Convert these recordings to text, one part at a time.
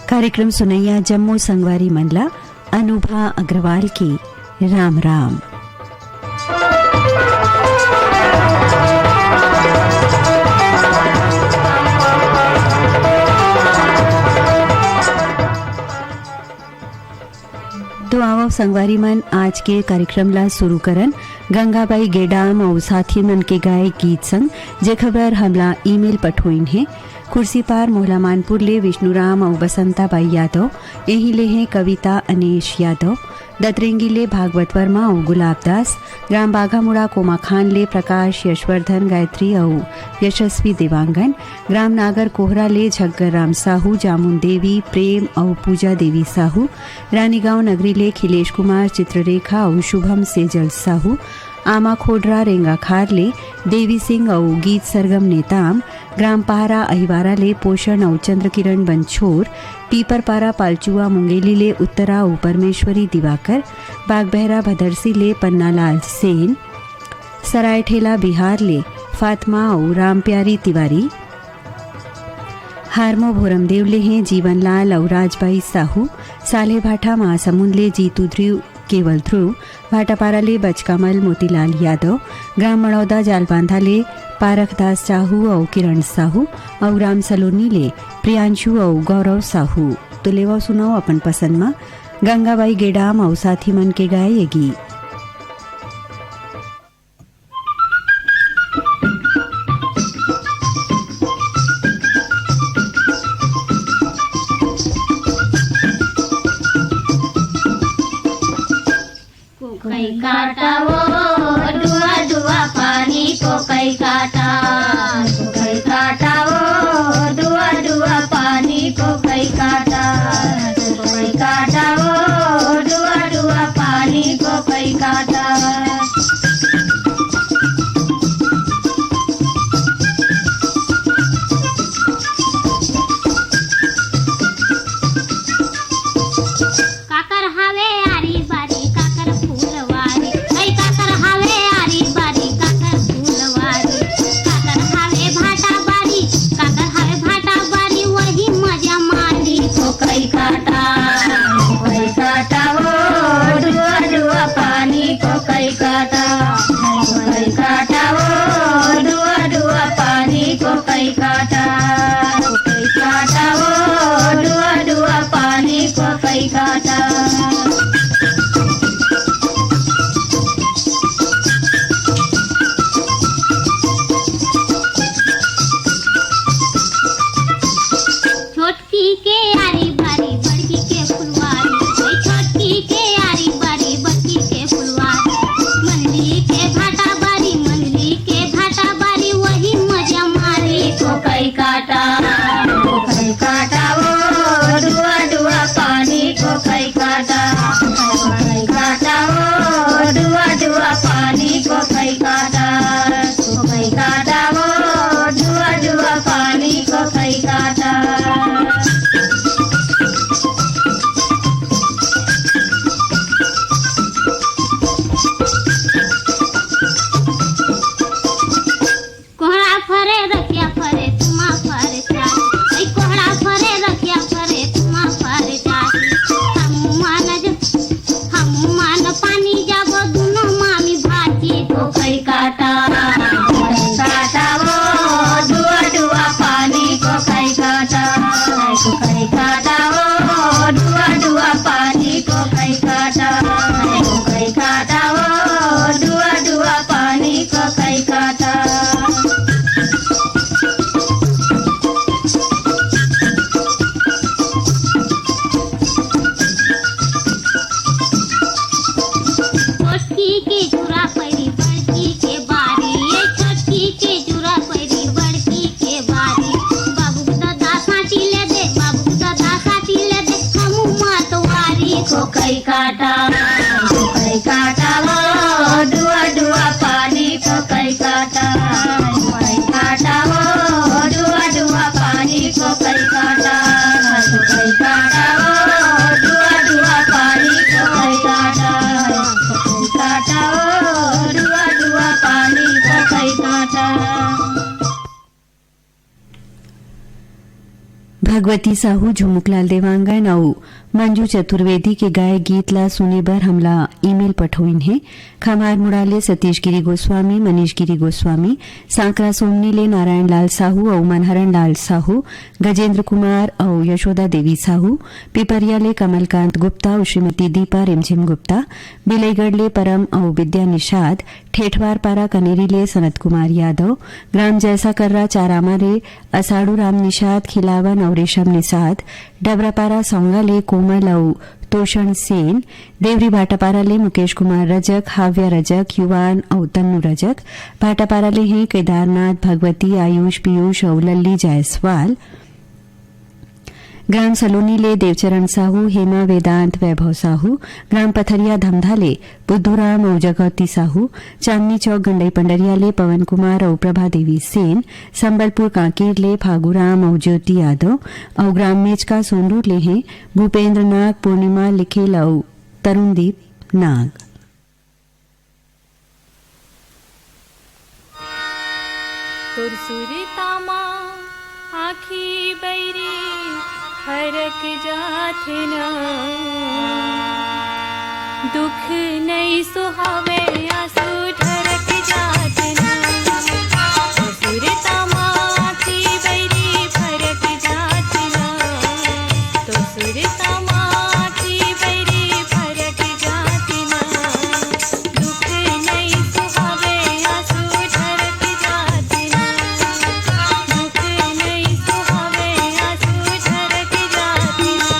कार्यक्रम सुनैया जम्मू संगवारी मंडला अनुभा अग्रवाल की राम राम। तो आओ संगवारी मन आज के कार्यक्रम ला शुरू करन गंगाबाई गेडाम और साथी मन के गाय गीत संग जे खबर हमला ईमेल पठोइन है। कुर्सी पार मोहला मानपुर ले विष्णुराम और बसंताबाई यादव, यही ले हैं कविता अनेश यादव, दतरेंगी ले भागवत वर्मा और गुलाबदास, ग्राम बाघामुड़ा कोमा खान ले प्रकाश यशवर्धन गायत्री और यशस्वी देवांगन, ग्राम नागर कोहरा ले झग्गर राम साहू, जामुन देवी प्रेम और पूजा देवी साहू, रानीगांव नगरी ले खिलेश कुमार चित्ररेखा और शुभम सेजल साहू, आमा खोडरा रेंगा खार ले देवी सिंह और गीत सरगम नेताम, ग्राम पहारा अहिवारा ले पोषण और चंद्र किरण बंछोर, पीपरपारा पालचुआ मुंगेली ले उत्तरा और परमेश्वरी दिवाकर, बागबहरा भदरसी ले पन्नालाल सेन, सराय ठेला बिहार ले फातिमा और रामप्यारी तिवारी, हारमो भोरमदेव ले हैं जीवनलाल और राजबाई साहू, साले भाठा महासमुंद ले जीतू ध्रुव केवल ध्रुव, भाटापारा ले बचकामल मोतीलाल यादव, ग्राम मड़ौदा जालबांधा ले पारखदास साहू और किरण साहू, और ग्राम सलोनी ले प्रियांशु और गौरव साहू। तो लेवा सुनाओ अपन पसंद में गंगाबाई गेडाम और साथी मन के गाए ये गीत। कोकई काटा वो दुआ दुआ पानी कोकई काटा वो दुआ दुआ पानी कोकई काटा वो दुआ दुआ पानी कोकई काटा। कई काटा कई काटा वो डुआ डुआ पानी को कई काटा वो डुआ डुआ पानी को कई काटा वो डुआ डुआ पानी को कई काटा वो डुआ डुआ पानी को कई काटा। भगवती साहू, झुमुकलाल देवांगन और मंजू चतुर्वेदी के गाय गीत ला सुने बर हमला ईमेल पठोइन है। खमार मुड़ाले सतीश गिरी गोस्वामी, मनीष गिरी गोस्वामी, सांकरा सोमनी ले नारायण लाल साहू और मनहरण लाल साहू, गजेंद्र कुमार और यशोदा देवी साहू, पिपरिया ले कमलकांत गुप्ता और श्रीमती दीपा रिमझिम गुप्ता, बिलईगढ़ ले परम और विद्या निषाद, ठेठवार पारा कनेरी ले सनत कुमार यादव, ग्राम जैसा कर्रा चारामा ले असाड़ू राम निषाद, खिलावन और रेशम निषाद, डबरापारा सौंगा ले कोमल और तोषण सेन, देवरी भाटापारा ले मुकेश कुमार रजक, हाव्या रजक, युवान और तन्नू रजक, भाटापारा ले हैं केदारनाथ भगवती, आयुष पीयूष और लल्ली जायसवाल, ग्राम सलोनी ले देवचरण साहू, हेमा वेदांत वैभव साहू, ग्राम पथरिया धमधा ले बुद्धूराम और जगौती साहू, चांदनी चौक गंडई पंडरिया ले पवन कुमार और प्रभा देवी सेन, संबलपुर कांकेर ले फागुराम और ज्योति यादव और ग्राम मेचका सोनरूर ले हैं भूपेंद्र नाग, पूर्णिमा लिखेल और तरुणदीप नाग। तुरसुरितामा आखी बैरी फरक जाथे न, दुख नहीं सुहावे आंसू ढरक जाथे न। तुरसुरितामा आखी बैरी फरक जाथे न, तुरसुरितामा आखी बैरी फरक जाथे न, दुख नहीं सुहावे आंसू ढरक जाथे न, दुख नहीं सुहावे आंसू ढरक जाथे न।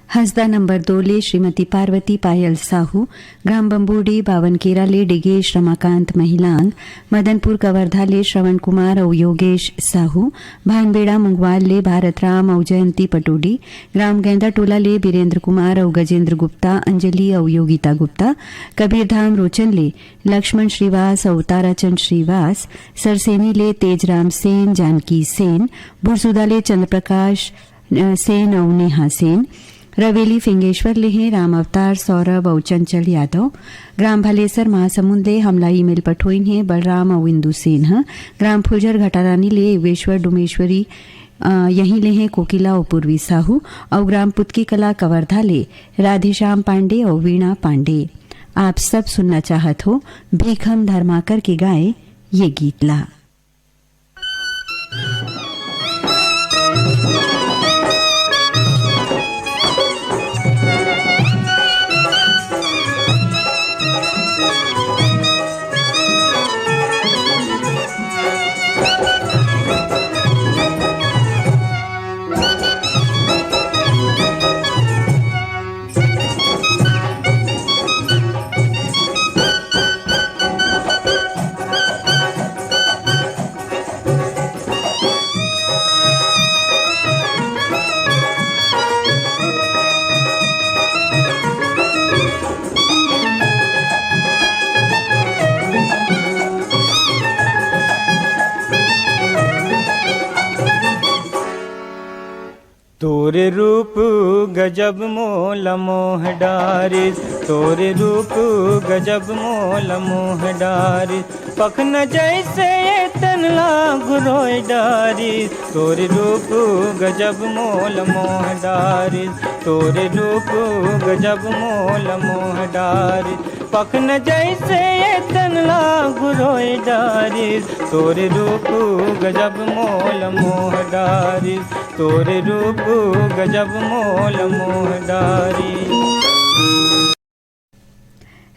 हसदा नंबर 2 ले श्रीमती पार्वती पायल साहू, ग्राम बंबूडी बावनकेरा ले डिगेश रमाकांत महिलांग, मदनपुर कवर्धा ले श्रवण कुमार और योगेश साहू, भानबेड़ा मुंगवाल ले भारतराम और जयंती पटोडी, ग्राम गेंदा टोला ले बीरेंद्र कुमार और गजेंद्र गुप्ता, अंजलि और योगिता गुप्ता, कबीरधाम रोचन ले लक्ष्मण श्रीवास और ताराचंद श्रीवास, सरसेनी ले तेजराम सेन, जानकी सेन, बुरसुदा ले चंद्रप्रकाश सेन और नेहा सेन, रवेली फिंगेश्वर लेहे राम अवतार सौरभ और चंचल यादव, ग्राम भलेसर महासमुंद ले हमला ईमेल पठोइन है बलराम और इंदु सेन, ग्राम फुलझर घटारानी ले योगेश्वर डुमेश्वरी यहीं ले हैं कोकिला और पूर्वी साहू, और ग्राम पुतकी कला कवर्धा ले राधेश्याम पांडे और वीणा पांडे। आप सब सुनना चाहत हो भीखम धर्माकर के गाए ये गीत ला। तोरे रूप गजब मोल मोह डारिस, तोरे रूप गजब मोल मोह डारिस, पखन जैसे तनला घुरोय डारिस, तोरे रूप गजब मोल मोह डारिस, तोरे रूप गजब मोल मोह डारिस, पखन जैसे तनला घुरोय डारिस, तोरे रूप गजब मोल मोह डारिस, तोरे रूप गजब मोल मोह डारिस।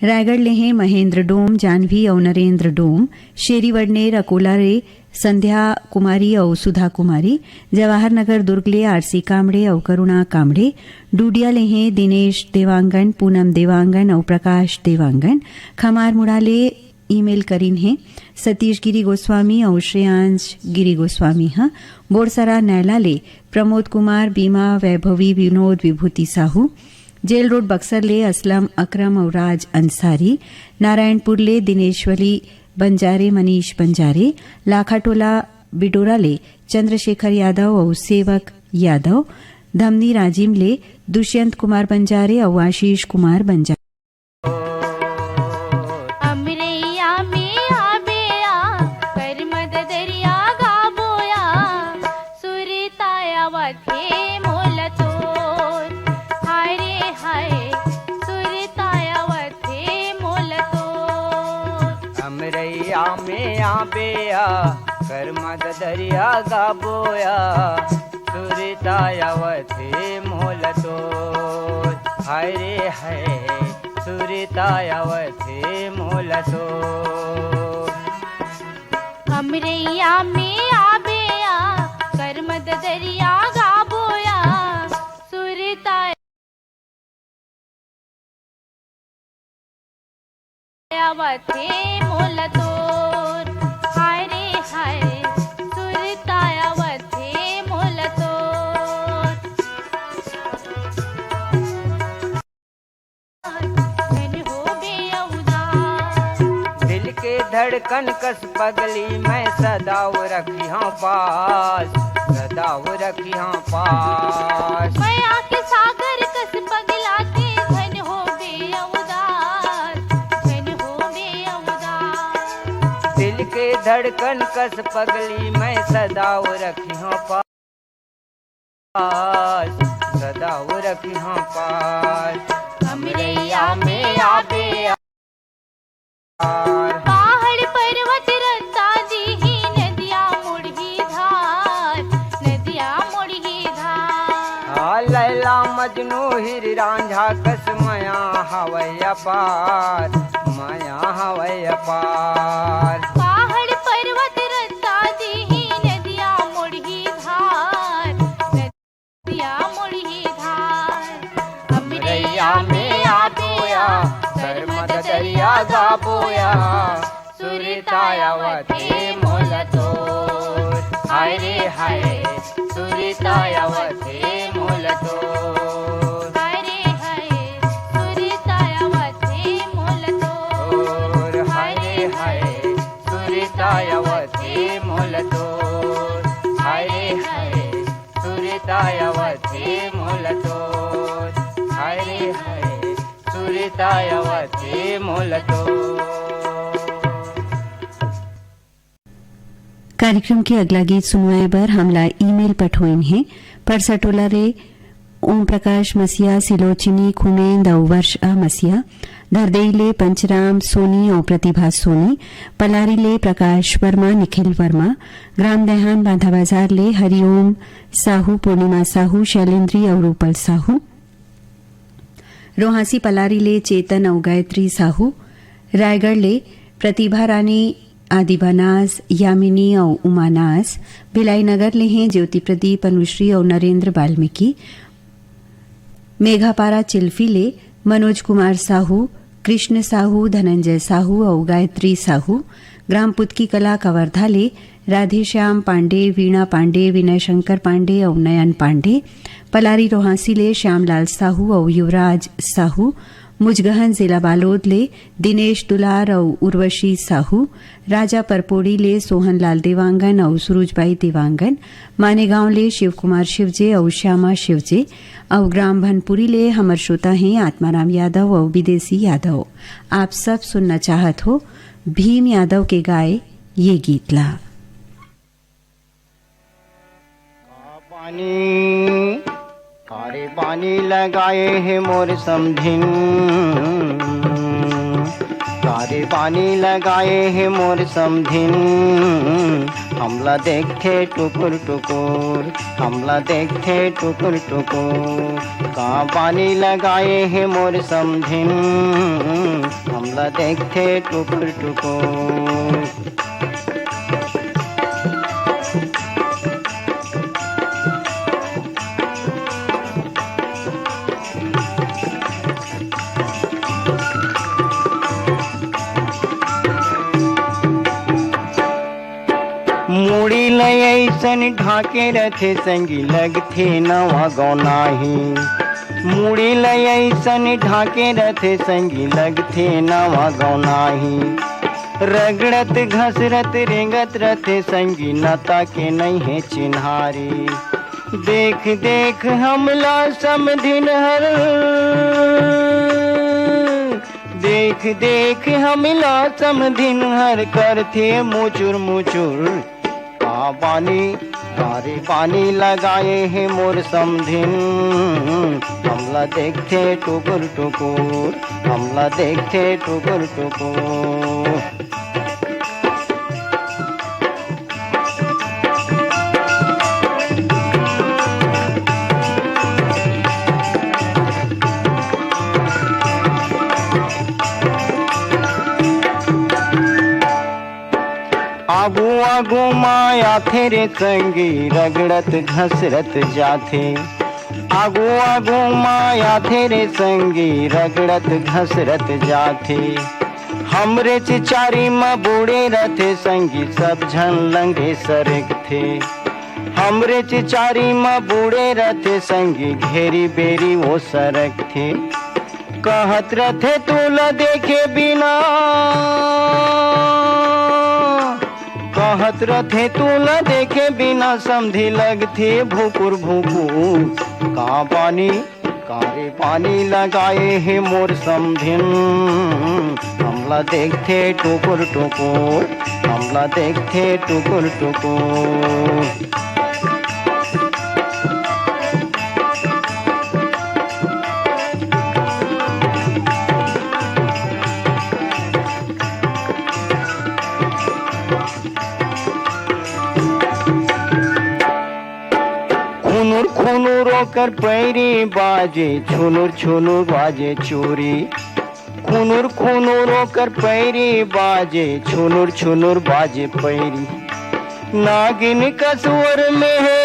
रायगढ़ ले हैं महेंद्र डोम, जानवी और नरेंद्र डोम, शेरी वडनेर अकोला रे संध्या कुमारी और सुधा कुमारी, जवाहर नगर दुर्ग ले आरसी कामड़े और करुणा कामड़े, डूडिया ले हैं दिनेश देवांगन, पूनम देवांगन और प्रकाश देवांगन, खमार मुड़ा ले ईमेल करीन है सतीश गिरी गोस्वामी और श्रेयांश गिरी गोस्वामी। हाँ, बोरसरा नैला ले प्रमोद कुमार, बीमा वैभवी, विनोद विभूति साहू, जेल रोड बक्सर ले असलम अकरम और राज अंसारी, नारायणपुर ले दिनेश्वरी बंजारे, मनीष बंजारे, लाखाटोला बिडोरा ले चंद्रशेखर यादव और सेवक यादव, धमनी राजिम ले दुष्यंत कुमार बंजारे और आशीष कुमार बंजारे। बेया कर मद दरिया गाबोया, सुरतायावथे मोल तो हाय रे हाय, सुरतायावथे मोल तो हमरैया में आबेया कर मद दरिया गाबोया, सुरतायावथे मोल तो धड़कन कस पगली मैं सदाव रखी हाँ पास, सदाव रखी हाँ पास, माया के सागर कस पगला के धन हो बे अवदार, धन हो बे अवदार, दिल के धड़कन कस पगली मैं सदाव रखी हाँ पास, सदाव रखी हाँ पास, हमरैया में आबे पहाड़ पर्वत रत्ता दी नदिया मुड़ही धार, नदिया मुड़ही धार, लैला मजनू हीर रांझा कस माया हवैया पार, माया हवैया पार, पहाड़ पर्वत रत्ता दी नदिया मुड़ही धार, नदिया मुड़ही धार, सुरितायावते मोलतोर हाय रे हाय सुरितायावते मोलतोर हाय रे हाय सुरितायावते मोलतोर हाय रे हाय सुरितायावते मोलतोर हाय रे हाय सुरितायावते मोलतोर हाय रे हाय सुरितायावते मोलतोर। कार्यक्रम के अगला गीत सुनवाए बर हमला ईमेल पठोइन है परसटोला रे ओम प्रकाश मसिया सिलोचिनी खुमेंद और वर्षा मसिया धरदेईले पंचराम सोनी और प्रतिभा सोनी पलारीले प्रकाश वर्मा निखिल वर्मा ग्राम देहान बांधा बाजार ले हरिओम साहू पूर्णिमा साहू शैलेंद्री और रूपल साहू रोहासी पलारी ले चेतन और गायत्री साहू रायगढ़ ले प्रतिभा रानी आदिबानाज यामिनी और उमानाज भिलाई नगर ले हैं ज्योति प्रदीप अनुश्री और नरेंद्र वाल्मीकि मेघापारा चिल्फी ले मनोज कुमार साहू कृष्ण साहू धनंजय साहू और गायत्री साहू ग्राम पुतकी कला कवर्धा ले राधेश्याम पांडे वीणा पांडे विनय शंकर पांडे और नयन पांडे पलारी रोहासी ले श्यामलाल साहू और युवराज साहू मुजगहन जिला बालोद ले दिनेश दुलार और उर्वशी साहू राजा परपोड़ी ले सोहनलाल देवांगन और सुरुजबाई देवांगन मानेगांव ले शिव कुमार शिवजे और श्यामा शिवजे और ग्राम भनपुरी ले हमर श्रोता हैं आत्माराम यादव और विदेशी यादव। आप सब सुनना चाहत हो भीम यादव के गाए ये गीत ला। कारे पानी लगाए है मोर समधिन कारे पानी लगाए है मोर समधिन हमला देखते टुकुर टुकुर हमला देखते टुकुर टुकुर कहाँ पानी लगाए है मोर समधिन हमला देखते टुकुर टुकुर। मुड़ी लय ऐसन ढाके रथे संगी लगथे नवा गौनाही मुड़ी लय ऐसन ढाके रथे संगी लगथे नवा गौनाही रगड़त घसरत रेंगत रथे संगी नता के नहीं है चिन्हारी देख देख हमला समधिन हर देख देख हमला समधिन हर करथे मुचुर मुचुर पानी लगाए है मोर समधिन हमला देखते टुकुर टुकुर हमला देखते टुकुर टुकुर। आगू आगू माया तेरे संगी रगड़त घसरत जाथे आगू आगू माया तेरे संगी रगड़त घसरत जाथे हमरे चिचारी में बूढ़े रथे संगी सब झन लंगे सरक थे हमरे चिचारी में बूढ़े रथे संगी घेरी बेरी वो सरक थे कहत रथे तूला देखे बिना कहत रथे तूला देखे बिना समझी लगथे भूकुर भूकुर कहाँ कारे पानी लगाए है मोर समधिन हमला देखते टुकुर टुकुर हमला देखते टुकुर टुकुर। खुनुर रोकर पैरी बाजे छुनुर छुनुर बाजे चोरी खुनुर खुनुर रोकर पैरी बाजे छुनुर छुनुर बाजे पैरी नागिन का स्वर में है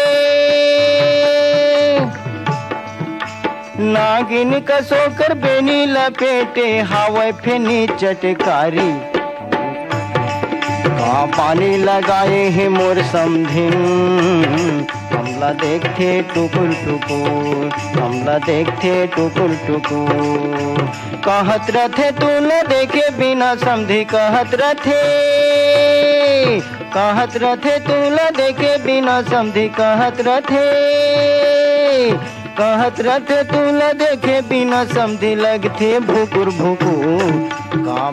नागिन का सोकर बेनी लपेटे हवा फेनी चटकारी का पानी लगाए हैं मोर समधिन कमला देखते टुकुर टुकुर कमला देखते टुकुर टुकुर कहत रथे तू न देखे बिना समझी कहत रथे तू न देखे बिना समझी कहत रथे तू न देखे बिना समझी लगथे भुकुर भुकुर का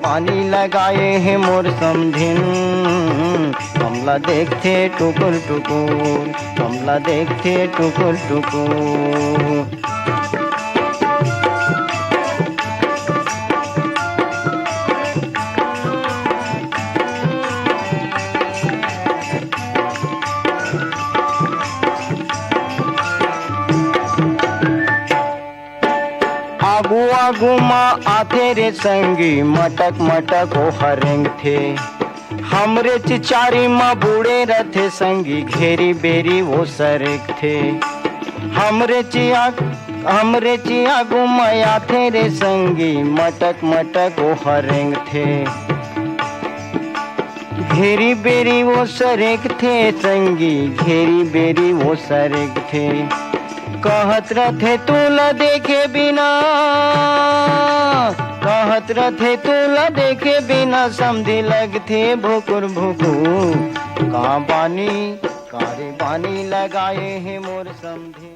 पानी लगाए हैं मोर समधिन कमला देखते टुकुर टुकुर कमला देखते टुकुर टुकुर आगू आगू माँ आते रे संगी मटक मटक ओ हरेंग थे हमरे चिचारी माँ बूढ़े रथे संगी घेरी बेरी वो सरेक थे हमरे चियागू माँ आते रे संगी मटक मटक ओ हरेंग थे घेरी बेरी वो सरेक थे संगी घेरी बेरी वो सरेक थे कहत रथे तू न देखे बिना कहत रथे तू न देखे बिना समझी लगथे भुकुर भुकुर का पानी लगाए हैं मोर समझी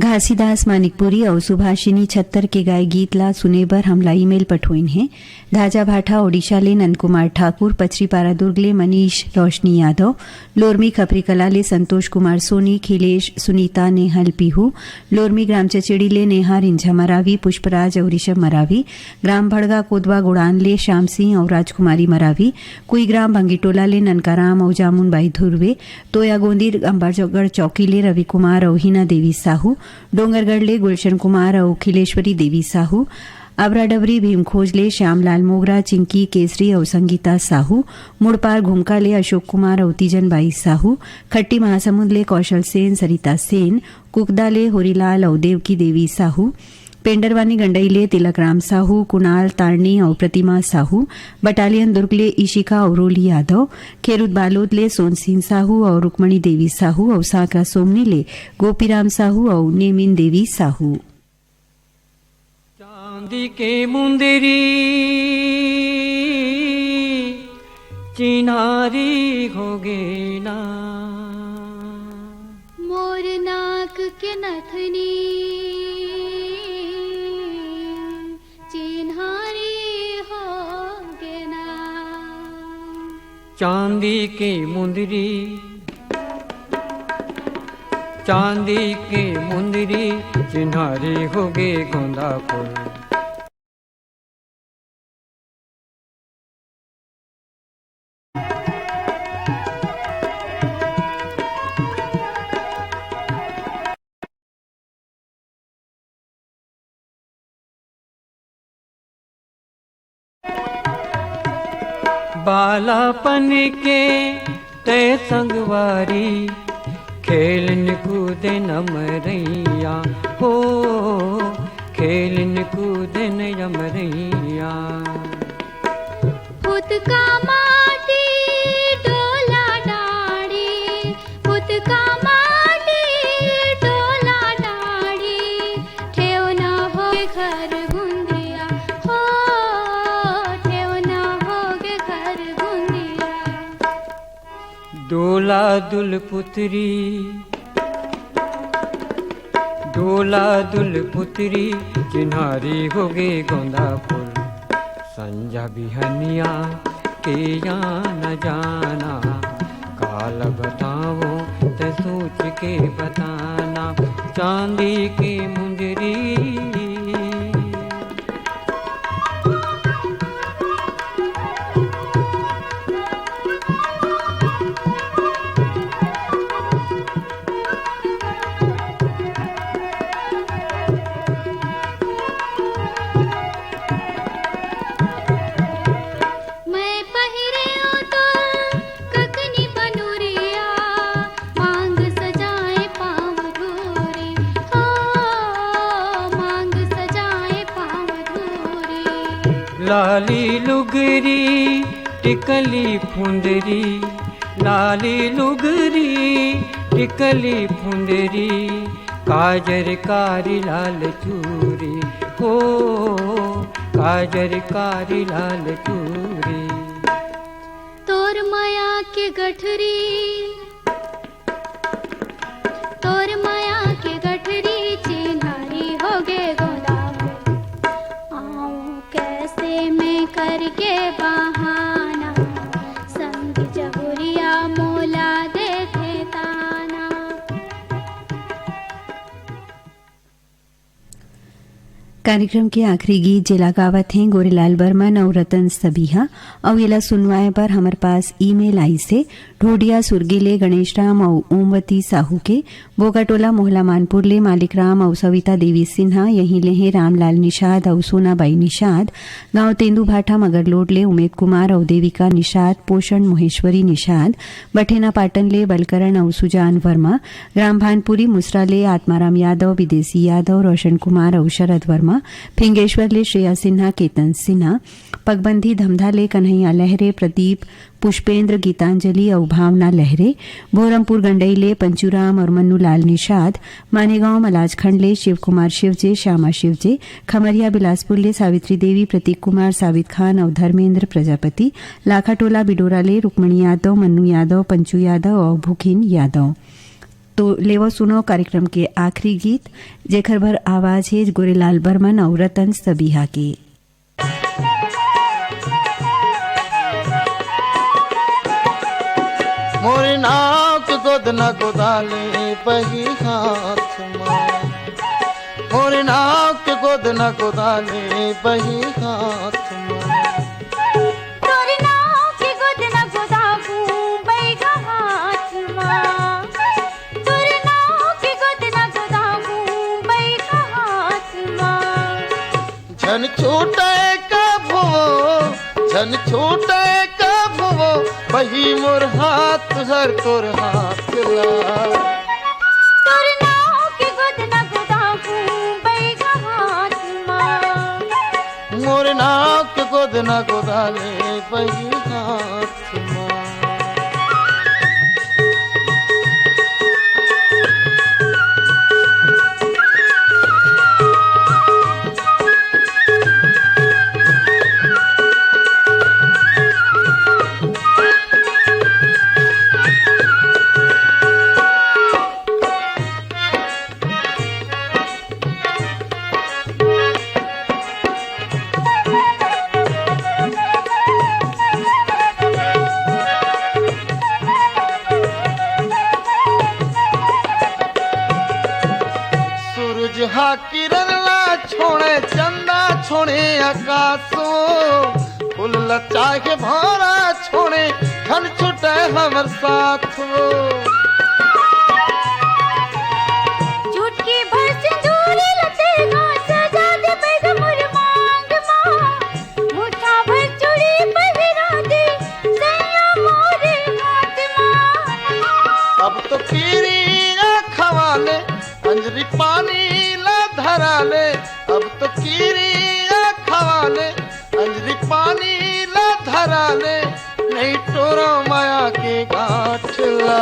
घासीदास मानिकपुरी और सुभाषिनी छत्तर के गाय गीत ला सुने बर हमला ईमेल पठोइन है धाजा भाठा ओडिशा ले नंद कुमार ठाकुर पचरीपारा दुर्ग ले मनीष रोशनी यादव लोरमी खपरी कला ले संतोष कुमार सोनी खिलेश सुनीता नेहल पीहू लोरमी ग्राम चचेड़ी ले नेहा रिंझा मरावी पुष्पराज और ऋषभ मरावी ग्राम भड़गा कोदवा गुड़ान ले श्याम सिंह और राजकुमारी मरावी कुई ग्राम भंगीटोला ले ननकाराम और जामुनबाई धुर्वे तोया गोंदी अंबाजगढ़ चौकी ले रवि कुमार और हिना देवी साहू डोंगरगढ़ ले गुलशन कुमार और खिलेश्वरी देवी साहू अबराडबरी भीमखोज ले श्यामलाल मोगरा चिंकी केसरी और संगीता साहू मुड़पार घुमका ले अशोक कुमार और तीजनबाई साहू खट्टी महासमुंद ले कौशल सेन सरिता सेन कुकदा ले होरीलाल और देवकी देवी साहू पेंडरवानी गंडई ले तिलकराम साहू कुणाल तारनी और प्रतिमा साहू बटालियन दुर्ग ले इशिका और रोली यादव खेरुद बालोद ले सोन सिंह साहू और रुक्मणी देवी साहू और साकरा सोमनी ले गोपीराम साहू और नेमिन देवी साहू चांदी के मुंदरी चिन्हारी होगे ना मोर नाक के नथनी चांदी के मुंदरी चिन्हारी होगे गोंदा फूल बालापन के ते संगवारी खेलन कूदन अमरैया हो खेलन कूदन अमरैया फुतका माटी डोला डाड़ी फुतका माटी डोला डाड़ी ठेव ना हो घर गुंदिया हो ठेव ना हो घर गुंदिया डोला दुल पुत्री चिन्हारी होगे गोंदा फूल संजा बिहनिया के जाना जाना काल बताओ ते सोच के बताना चांदी की मुंदरी मांग लाली लुगरी टिकली फुंदरी, लाली लुगरी टिकली फुंदरी, काजर कारी लाल चूरी हो, काजर कारी लाल चूरी। तोर माया के गठरी, तोर माया के गठरी चिन्हारी हो गे गोदाम, आऊं कैसे मैं करके बहाना, संग जहुरिया मोला देखे ताना। कार्यक्रम के आखिरी गीत जिला गावत हैं गोरेलाल बर्मन और रतन सबिहा और येला सुनवाए पर हमारे पास ईमेल आई से ढोडिया सुरगीले गणेश राम और ओमवती साहू के बोगाटोला मोहला मानपुर ले मालिक राम और सविता देवी सिन्हा यहीं ले रामलाल निषाद और सोनाबाई निषाद, गांव तेंदू भाठा मगरलोड ले उमेद कुमार और देविका निषाद, पोषण मोहेश्वरी निषाद, बठेना पाटन ले बलकरण और सुजान वर्मा, ग्राम भानपुरी मुसरा ले आत्माराम यादव, विदेशी यादव, रोशन कुमार और शरद वर्मा, फिंगेश्वर ले श्रेया सिन्हा, केतन सिन्हा, पगबंधी धमधा ले कन्हैया लहरे, प्रदीप, पुष्पेंद्र, गीतांजलि और भावना लहरे, भोरमपुर गंडई ले पंचूराम और मन्नूलाल निषाद, मानेगांव मलाजखंड ले शिव कुमार शिवजे, श्यामा शिवजे, खमरिया बिलासपुर ले सावित्री देवी, प्रतीक कुमार, सावित खान और धर्मेंद्र प्रजापति, लाखाटोला बिडोरा ले रुक्मणी यादव, मन्नू यादव, पंचू यादव और भूखिन यादव। तो लेवो सुनो कार्यक्रम के आखिरी गीत जेखर भर आवाज है गोरेलाल बर्मन और रतन सबिहा की। मोरी नाव के गोदना गोदाले बही हाथ में, मोरी नाव के गोदना गोदाले बही हाथ में, तोरी नाव के गोदना गोदागू बैगा हाथ मां, तोरी नाव के गोदना गोदागू बैगा हाथ मां। झन छूटे कभो, झन छूटे कभो, बही मोर हाथ हर तोर हाथ ला, तोरी नाव के गोदना गोदागू बैगा हाथ मां, मोर नाव के गोदना गोदाले बही हाथ में। हा किरण ला छोड़े चंदा छोड़े आकाशो, फूल लचा के भौरा छोड़े खन छुटे हमर साथो। झूठी भर सिंदूरी लतेगा सजा दे बैग मोर मांग मां, मुठा भर चूड़ी पहिरा दे सैया मोरे हाथ मां। अब तो पीरी खवाले अंजरी पानी धराले, अब तो कीरिया खवाले अंजरी पानी ला धराले, नहीं टोरो माया के गाठला,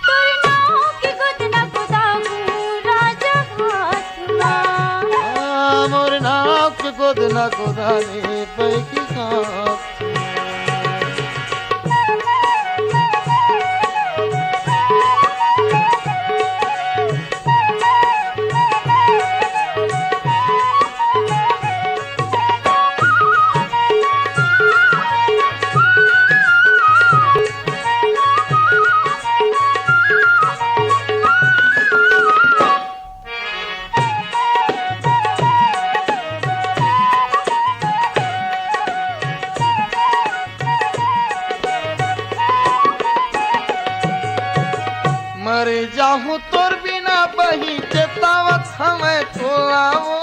तोरी नाव के गोदना गोदागू राजा हाथ मां, मोर नाव के गोदना गोदाले बैगी हाथ। मरे जाहूं तोर बिना बही चेतावत हमें तोलावो,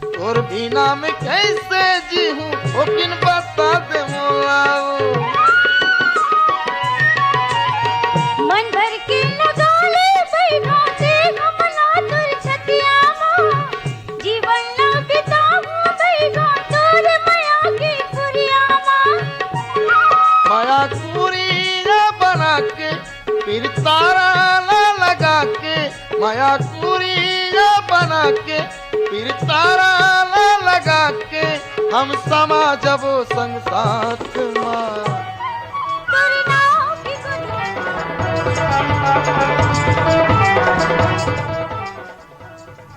तोर बिना में कैसे जीहूं ओ किन बता दे मोलावो। मन भर के लगाले बैठा दे हमला तुर छतिया मां, जीवन ना बिताऊं बैठा तोर माया माया कुरिया बना के फिर तारा लगा के हम समा जब संग साथ माँ।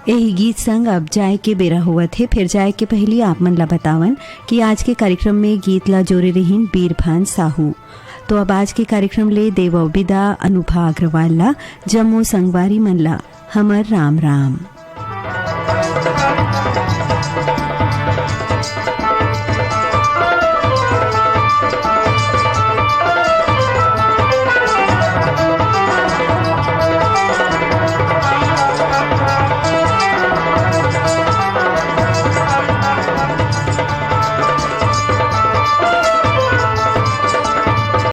यही गीत संग अब जाए के बेरा हुआ थे। फिर जाए के पहली आप मन ला बतावन कि आज के कार्यक्रम में गीत ला जोरे रहीन बीरभान साहू। तो अब आज के कार्यक्रम ले देव विदा अनुभा अग्रवाल ला जम्मू संगवारी मन ला हमर राम राम।